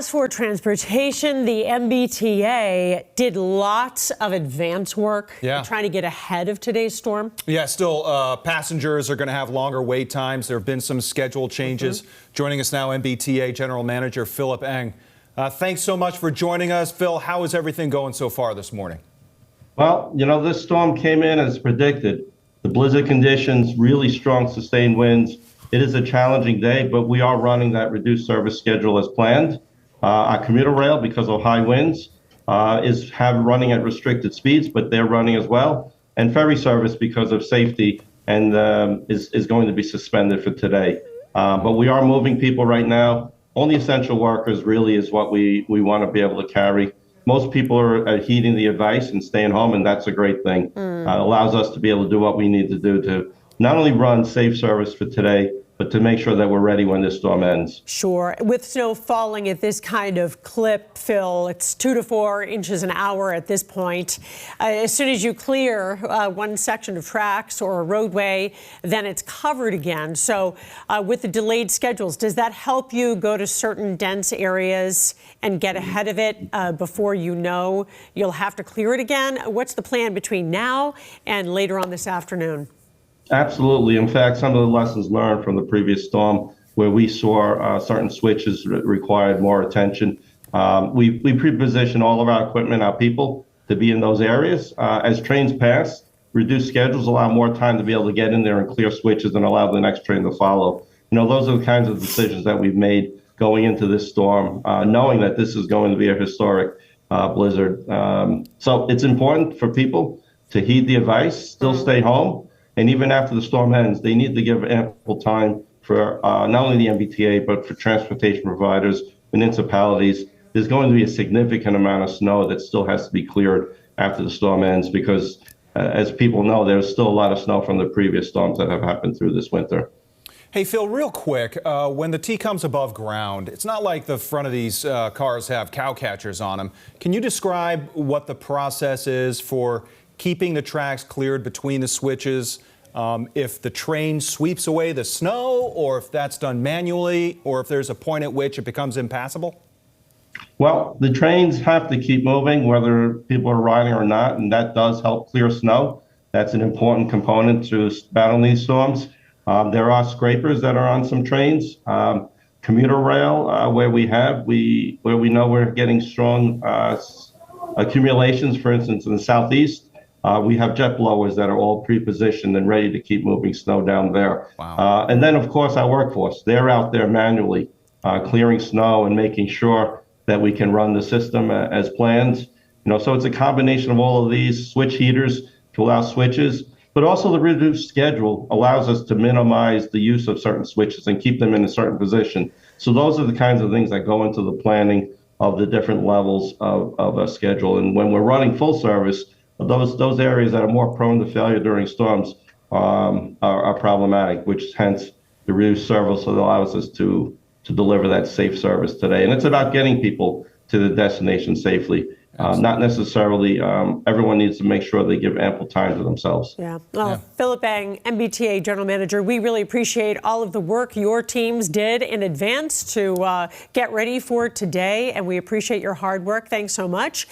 As for transportation, the MBTA did lots of advance work trying to get ahead of today's storm. Yeah, still passengers are going to have longer wait times. There have been some schedule changes. Joining us now, MBTA General Manager Philip Eng. Thanks so much for joining us. Phil, how is everything going so far this morning? Well, you know, this storm came in as predicted. The blizzard conditions, really strong sustained winds. It is a challenging day, but we are running that reduced service schedule as planned. Our commuter rail, because of high winds, is running at restricted speeds, but they're running as well. And ferry service, because of safety, and is going to be suspended for today. But we are moving people right now. Only essential workers really is what we want to be able to carry. Most people are heeding the advice and staying home, and that's a great thing. Allows us to be able to do what we need to do to not only run safe service for today, but to make sure that we're ready when this storm ends. Sure. With snow falling at this kind of clip, Phil, it's 2 to 4 inches an hour at this point. As soon as you clear one section of tracks or a roadway, then it's covered again. So with the delayed schedules, does that help you go to certain dense areas and get ahead of it before you know you'll have to clear it again? What's the plan between now and later on this afternoon? Absolutely. In fact, some of the lessons learned from the previous storm where we saw certain switches required more attention. We pre-position all of our equipment, our people, to be in those areas. As trains pass, reduced schedules allow more time to be able to get in there and clear switches and allow the next train to follow. You know, those are the kinds of decisions that we've made going into this storm, knowing that this is going to be a historic blizzard. So it's important for people to heed the advice, still stay home. And even after the storm ends, they need to give ample time for not only the MBTA, but for transportation providers, municipalities. There's going to be a significant amount of snow that still has to be cleared after the storm ends because, as people know, there's still a lot of snow from the previous storms that have happened through this winter. Hey, Phil, real quick, when the T comes above ground, it's not like the front of these cars have cow catchers on them. Can you describe what the process is for keeping the tracks cleared between the switches, if the train sweeps away the snow, or if that's done manually, or if there's a point at which it becomes impassable? Well, the trains have to keep moving whether people are riding or not, and that does help clear snow. That's an important component to battling these storms. There are scrapers that are on some trains. Commuter rail, where we know we're getting strong accumulations, for instance, in the southeast. We have jet blowers that are all pre-positioned and ready to keep moving snow down there. Wow. And then, of course, our workforce. They're out there manually clearing snow and making sure that we can run the system as planned. You know, so it's a combination of all of these switch heaters to allow switches, but also the reduced schedule allows us to minimize the use of certain switches and keep them in a certain position. So those are the kinds of things that go into the planning of the different levels of a schedule. And when we're running full service, those areas that are more prone to failure during storms are problematic, which hence the reduced service allows us to deliver that safe service today. And it's about getting people to the destination safely. Not necessarily everyone needs to make sure they give ample time to themselves. Yeah. Well, Philip Eng, MBTA General Manager, we really appreciate all of the work your teams did in advance to get ready for today, and we appreciate your hard work. Thanks so much.